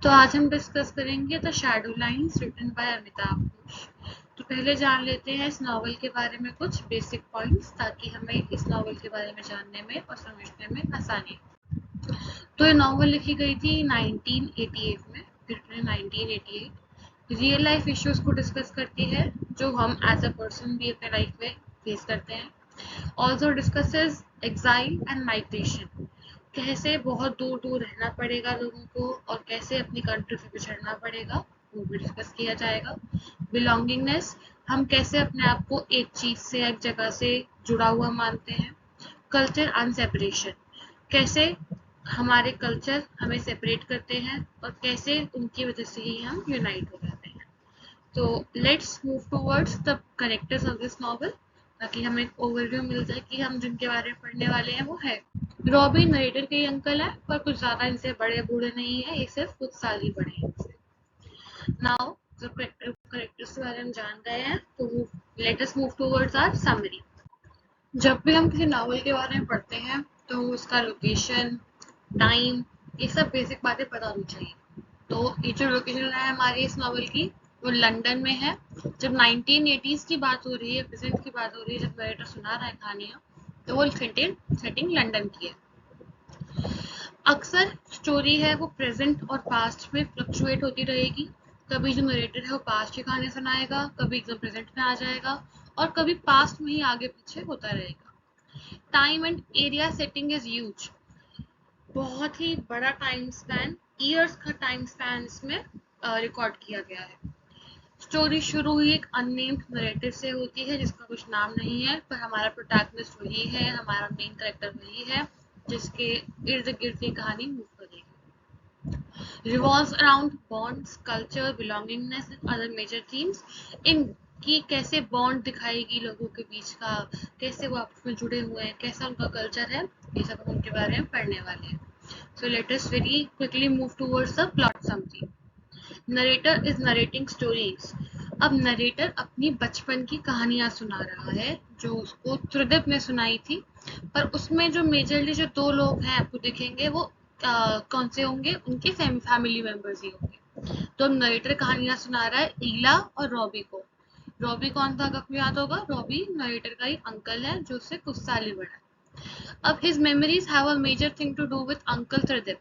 तो आज हम डिस्कस करेंगे the shadow lines written by Amitabh Ghosh. तो पहले जान लेते हैं इस नॉवल के बारे में कुछ बेसिक पॉइंट्स, ताकि हमें इस नॉवल के बारे में जानने में और समझने में आसानी हो। तो ये नॉवल लिखी गई थी 1988 में, रिटन 1988। रियल लाइफ इश्यूज को डिस्कस करती है जो हम एज अ पर्सन भी अपने लाइफ में फेस करते हैं। Also discusses exile and migration, कैसे बहुत दूर दूर रहना पड़ेगा लोगों को और कैसे अपनी कंट्री से बिछड़ना पड़ेगा, वो भी डिस्कस किया जाएगा। बिलोंगिंगनेस, हम कैसे अपने आप को एक चीज से एक जगह से जुड़ा हुआ मानते हैं। कल्चर एंड सेपरेशन, कैसे हमारे कल्चर हमें सेपरेट करते हैं और कैसे उनकी वजह से ही हम यूनाइट हो जाते हैं। तो let's move towards the characters of this novel, ताकि हमें एक ओवरव्यू मिल जाए कि हम जिनके बारे में पढ़ने वाले हैं वो है। रॉबिन नरेटर के अंकल है, पर कुछ ज्यादा इनसे बड़े बूढ़े नहीं है, ये सिर्फ कुछ साल ही बड़े हैं इनसे। नाउ जब कैरेक्टर्स के बारे में जान गए हैं तो let us move towards our summary. जब भी हम किसी नॉवल के बारे में पढ़ते हैं तो उसका लोकेशन, टाइम, ये सब बेसिक बातें पता होनी चाहिए। तो ये जो लोकेशन है हमारी इस नॉवल की, वो लंदन में है। जब 1980s की बात हो रही है, प्रेजेंट की बात हो रही है, जब नरेटर सुना रहा है कहानियाँ, तो वो सेटिंग लंदन की है। अक्सर स्टोरी है वो प्रेजेंट और पास्ट में फ्लक्चुएट होती रहेगी। कभी जो नरेटर है वो पास्ट की कहानी सुनाएगा, कभी एकदम प्रेजेंट में आ जाएगा और कभी पास्ट में ही आगे पीछे होता रहेगा। Time and area setting is huge, बहुत ही बड़ा टाइम स्पैन, ईयर्स का टाइम स्पैन इसमें रिकॉर्ड किया गया है। स्टोरी शुरू ही एक अननेम्ड नरेटिव से होती है जिसका कुछ नाम नहीं है, पर हमारा प्रोटैगनिस्ट वही है, हमारा मेन कैरेक्टर वही है जिसके इर्द गिर्द ये कहानी मूव करेगी। Revolves around bonds, culture, belongingness and other major themes. इनकी कैसे बॉन्ड दिखाएगी लोगों के बीच का, कैसे वो आपस में जुड़े हुए हैं, कैसा उनका कल्चर है, ये सब हम उनके बारे में पढ़ने वाले हैं। So let us very quickly move towards the plot summary. Narrator is narrating stories. अब नरेटर अपनी बचपन की कहानियां सुना रहा है जो उसको त्रिदिप ने सुनाई थी, पर उसमें जो मेजरली जो दो लोग हैं आपको दिखेंगे वो कौन से होंगे, उनके फैमिली मेंबर्स ही होंगे। तो अब नरेटर कहानियां सुना रहा है ईला और रॉबी को। रॉबी कौन था आपको याद होगा, रॉबी नरेटर का ही अंकल है जो उससे कुछ साल ही बड़ा है। अब his memories have a major thing to do with Uncle Tridip.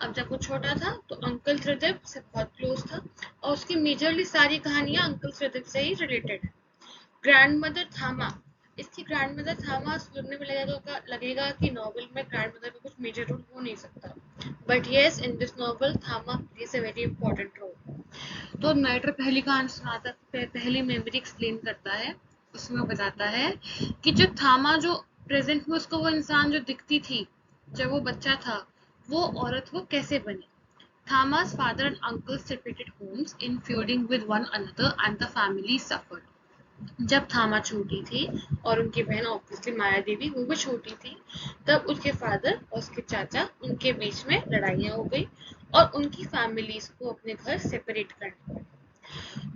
अब जब वो छोटा था तो अंकल त्रिदिप से बहुत क्लोज था और उसकी मेजरली सारी कहानियां अंकल त्रिदिप से ही रिलेटेड है। ग्रैंडमदर थामा, इसकी ग्रैंडमदर थामा सुनने में लगेगा कि नॉवल में ग्रैंडमदर का कुछ मेजर रोल हो नहीं सकता, but yes, in this novel Thamma plays a very important role. तो नरेटर पहली कहानी सुनाता, पहली मेमोरी एक्सप्लेन करता है। उसमें बताता है कि जो थामा, जो प्रेजेंट में उसको वो इंसान जो दिखती थी जब वो बच्चा था, वो औरत वो कैसे बनी। Thama's father and uncle separated homes in feuding with one another and the family suffered. जब थामा छोटी थी और उनकी बहन ऑब्वियसली माया देवी वो भी छोटी थी, तब उसके फादर और उसके चाचा, उनके बीच में लड़ाइयाँ हो गई और उनकी फैमिलीज को अपने घर सेपरेट करने पड़े।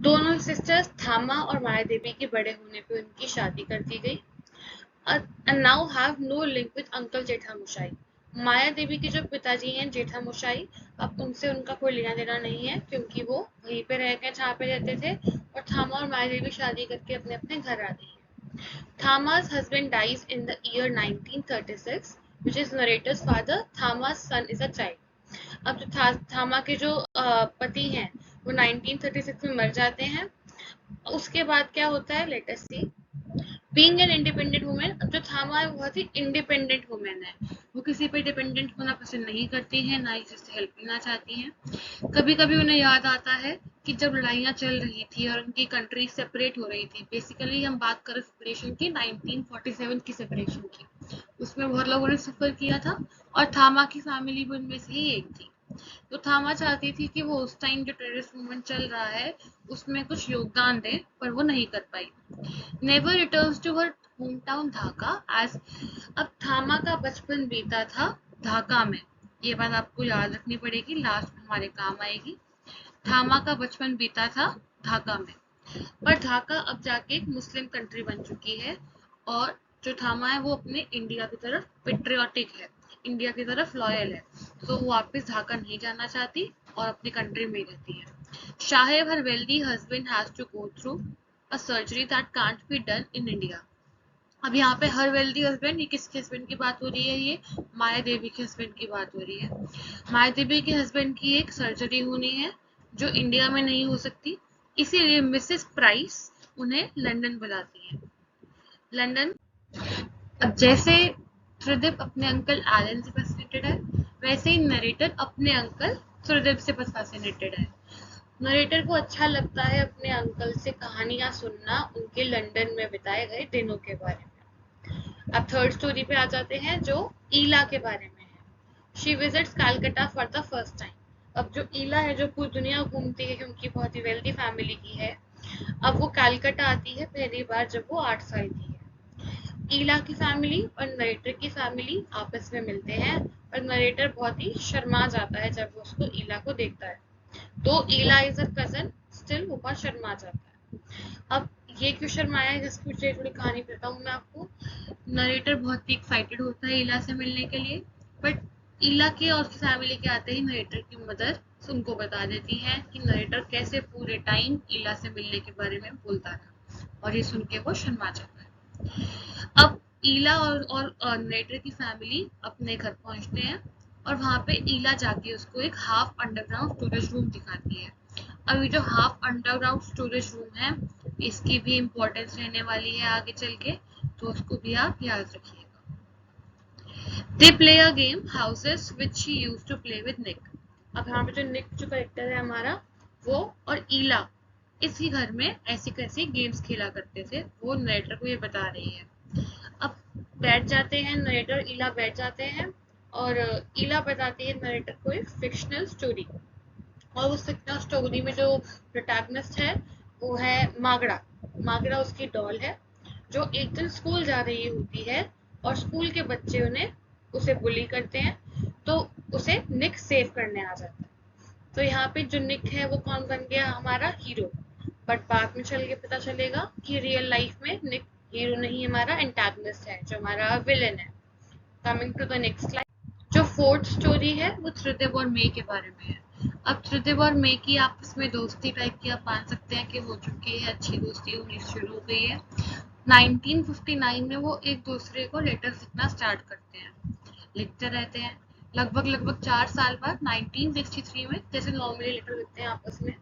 दोनों सिस्टर्स थामा और माया देवी के बड़े होने पे उनकी शादी कर दी गई and now have no link with Uncle जेठामशाई। माया देवी के जो पिताजी हैं जेठामशाई, अब उनसे उनका कोई लेना देना नहीं है क्योंकि वो वहीं पे रह गए जहाँ पे रहते थे और थामा और माया देवी शादी करके अपने अपने घर आ गई है। Thama's husband dies in the year 1936, which is narrator's father. Thama's son is a child. अब जो थामा के जो पति हैं वो 1936 में मर जाते हैं। उसके बाद क्या होता है, let us see. Being an independent women, जो थामा है बहुत ही इंडिपेंडेंट वुमेन है, वो किसी पे डिपेंडेंट होना पसंद नहीं करती है, ना ही किसी से हेल्प लेना चाहती हैं। कभी कभी उन्हें याद आता है कि जब लड़ाइयाँ चल रही थी और उनकी कंट्री सेपरेट हो रही थी, बेसिकली हम बात करें सेपरेशन की 1947 की सेपरेशन की, उसमें बहुत लोगों ने सफर किया था और थामा की फैमिली भी उनमें से ही एक थी। तो थामा चाहती थी कि वो उस टाइम जो टेररिस्ट मूवमेंट चल रहा है उसमें कुछ योगदान दे, पर वो नहीं कर पाई। Never returns to her home town Dhaka as, अब थामा का बचपन बीता था ढाका में, ये बात आपको याद रखनी पड़ेगी, लास्ट में हमारे काम आएगी। थामा का बचपन बीता था ढाका में, पर ढाका अब जाके एक मुस्लिम कंट्री बन चुकी है और जो थामा है वो अपने इंडिया की तरफ पेट्रियाटिक है, इंडिया की तरफ लॉयल है, तो वो वापस ढाका नहीं जाना चाहती। और अपनी कंट्री में रहती है। शाहिब her wealthy husband has to go through a surgery that can't be done in India. अब यहाँ पे हर वेल्दी हस्बैंड, ये किसके हस्बैंड की बात हो रही है? ये माया देवी के हस्बैंड की बात हो रही है। माया देवी के हस्बैंड की एक सर्जरी होनी है जो इंडिया में नहीं हो सकती, इसीलिए मिसेस प्राइस उन्हें लंदन बुलाती है। लंदन। अब जैसे त्रिदीप अपने अंकल एलन से फैसिनेटेड है, वैसे ही नरेटर अपने अंकल त्रिदीप से फैसिनेटेड है। नरेटर को अच्छा लगता है अपने अंकल से कहानियां सुनना उनके लंदन में बिताए गए दिनों के बारे में। अब थर्ड स्टोरी पे आ जाते हैं जो ईला के बारे में है। She visits Calcutta for the first time. अब जो ईला है जो पूरी दुनिया घूमती है क्योंकि बहुत ही वेल्दी फैमिली की है, अब वो कलकत्ता आती है पहली बार जब वो 8 साल की है। ईला की फैमिली और नरेटर की फैमिली आपस में मिलते हैं, और नरेटर बहुत ही शर्मा जाता है जब वो उसको ईला को देखता है। तो ईला इज अ कजन, स्टिल वो बहुत शर्मा जाता है। अब ये क्यों शर्माया है, जिसकी मुझे थोड़ी कहानी बताऊँ मैं आपको। नरेटर बहुत ही एक्साइटेड होता है ईला से मिलने के लिए, बट ईला के और उसकी फैमिली के आते ही नरेटर की मदर उनको बता देती है कि नरेटर कैसे पूरे टाइम ईला से मिलने के बारे में बोलता रहा, और ये सुन के वो शर्मा जाता है। अब ईला और नरेटर की फैमिली अपने घर पहुंचते हैं, और वहां पे ईला जाके उसको एक हाफ अंडरग्राउंड स्टोरेज रूम दिखाती है। अब ये जो हाफ अंडरग्राउंड स्टोरेज रूम है, इसकी भी इम्पोर्टेंस रहने वाली है आगे चल के, तो उसको भी आप याद रखिएगा। They play a game houses which she used to play with Nick. अब यहाँ पे जो निक जो करेक्टर है हमारा, वो और ईला इसी घर में ऐसी कैसी गेम्स खेला करते थे, वो नरेटर को ये बता रही है। अब बैठ जाते हैं नरेटर ईला बैठ जाते हैं, और ईला बताती है नरेटर को एक फिक्शनल स्टोरी, और उस फिक्शनल स्टोरी में जो प्रोटैगनिस्ट है वो है मागड़ा। मागड़ा उसकी डॉल है जो एक दिन स्कूल जा रही होती है, और स्कूल के बच्चे उसे बुली करते हैं, तो उसे निक सेव करने आ जाता है। तो यहाँ पे जो निक है वो कौन बन गया? हमारा हीरो। बट बाद में चल के पता चलेगा कि रियल लाइफ में निक हीरो नहीं, हमारा एंटागनिस्ट है जो हमारा विलेन है। Coming to the next slide. जो फोर्थ स्टोरी है वो त्रिदेव और मे के बारे में है। अब त्रिदेव और मे की आपस में दोस्ती टाइप की आप मान सकते हैं कि हो चुकी है, अच्छी दोस्ती होनी शुरू हो गई है। 1959 में वो एक दूसरे को लेटर्स लिखना स्टार्ट करते हैं, लिखते रहते हैं। लगभग 4 साल बाद 1963 में जैसे नॉर्मली लेटर लिखते हैं आपस में,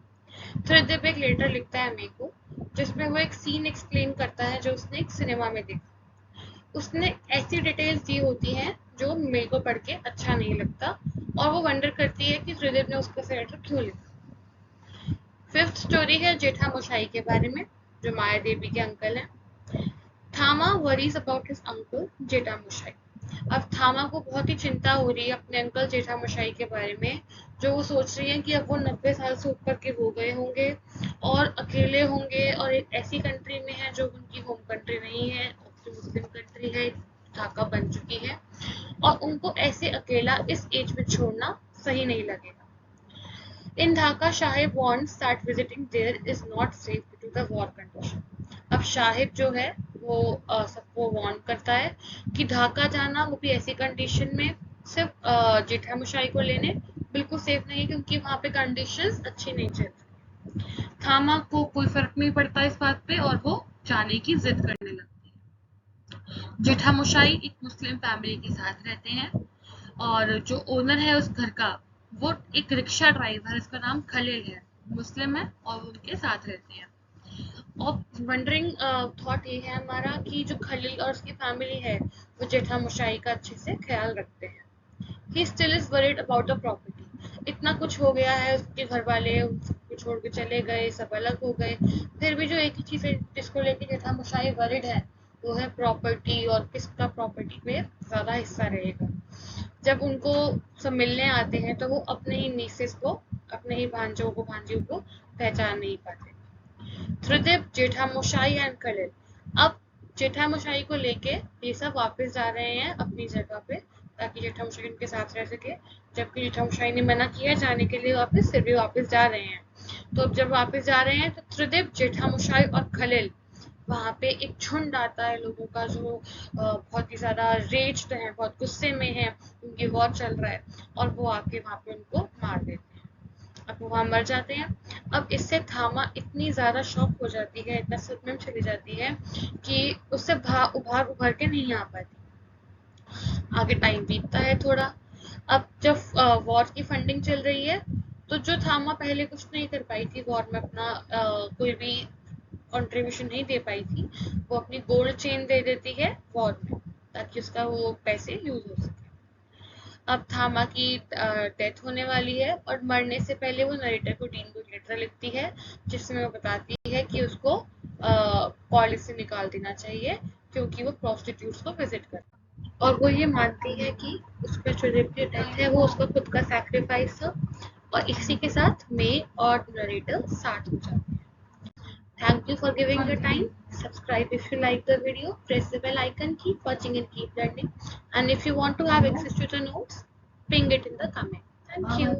त्रिदेव एक लेटर लिखता है मे को, जिसमें वो एक सीन एक्सप्लेन करता है जो उसने एक सिनेमा में देखा। उसने ऐसी डिटेल्स दी होती हैं जो मेरे को पढ़ के अच्छा नहीं लगता, और वो वंडर करती है कि त्रिदेव ने उसको ऐसा लेटर क्यों लिखा। फिफ्थ स्टोरी है जेठा मोशाई के बारे में, जो माया देवी के अंकल हैं। थामा वरीज अबाउट हिज अंकल जेठा मोशाई। अब थामा को बहुत ही चिंता हो रही है अपने अंकल जेठा मोशाई के बारे में, जो वो सोच रही है कि अब वो 90 साल से ऊपर के हो गए होंगे और अकेले होंगे, और एक ऐसी कंट्री में है जो उनकी होम कंट्री नहीं है, मुस्लिम कंट्री है, ढाका बन चुकी है, और उनको ऐसे अकेला इस एज में छोड़ना सही नहीं लगेगा। In Dhaka, Shahib warns that visiting there is not safe due to the war condition. अब शाहिब जो है वो सबको वार्न करता है कि ढाका जाना, वो भी ऐसी कंडीशन में, सिर्फ जेठामशाही को लेने बिल्कुल सेफ नहीं है, क्योंकि वहाँ पे कंडीशंस अच्छी नहीं चलती। थामा को कोई फर्क नहीं पड़ता इस बात पे, और वो जाने की जिद करने लगती है। जेठामशाही एक मुस्लिम फैमिली के साथ रहते हैं, और जो ओनर है उस घर का वो एक रिक्शा ड्राइवर, इसका नाम खलील है, मुस्लिम है, और उनके साथ रहते हैं। और वंडरिंग थॉट ये है हमारा कि जो खलील और उसकी फैमिली है वो जेठा मोशाई का अच्छे से ख्याल रखते हैं। He still is worried about the property. इतना कुछ हो गया है, उसके घर वाले सबको छोड़ के चले गए, सब अलग हो गए, फिर भी जो एक ही चीज है जिसको लेके जेठा मोशाई वरीड है वो है प्रॉपर्टी, और किसका प्रॉपर्टी पे ज्यादा हिस्सा रहेगा। जब उनको सब मिलने आते हैं तो वो अपने ही नीसेस को, अपने ही भांजों को भांजियों को पहचान नहीं पाते। त्रिदेव, जेठामशाई एंड खलील। अब जेठामशाई को लेके ये सब वापस जा रहे हैं अपनी जगह पे, ताकि जेठामशाई उनके साथ रह सके, जबकि जेठामशाई ने मना किया जाने के लिए वापस, फिर भी वापस जा रहे हैं। तो अब जब वापस जा रहे हैं तो त्रिदेव, जेठामशाई और खलील, वहाँ पे एक झुंड आता है लोगों का जो बहुत ही ज्यादा रेज्ड है, बहुत गुस्से में है, उनकी वॉर चल रहा है, और वो आके वहाँ पे उनको मार देते हैं। वहाँ मर जाते हैं। अब इससे थामा इतनी ज़्यादा शॉक हो जाती है, इतना सदमे में चली जाती है कि उससे उभार उभर के नहीं आ पाती। आगे टाइम बीतता है थोड़ा। अब जब वॉर की फंडिंग चल रही है, तो जो थामा पहले कुछ नहीं कर पाई थी वॉर में, अपना कोई भी कंट्रीब्यूशन नहीं दे पाई थी, वो अपनी गोल्ड चेन दे देती है वॉर में, ताकि उसका वो पैसे यूज हो सके। अब थामा की डेथ होने वाली है और मरने से पहले वो नरेटर को डीन को लेटर लिखती है, जिसमें वो बताती है कि उसको कॉलेज से निकाल देना चाहिए क्योंकि वो प्रोस्टिट्यूट्स को विजिट करता है। और वो ये मानती है कि उसका जो रेप डेथ है वो उसका खुद का सैक्रिफाइस था, और इसी के साथ मे और नरेटर साथ हो जाते हैं। Thank you for giving your time. Subscribe if you like the video. Press the bell icon. Keep watching and keep learning. And if you want to have access to the notes, ping it in the comment. Thank you.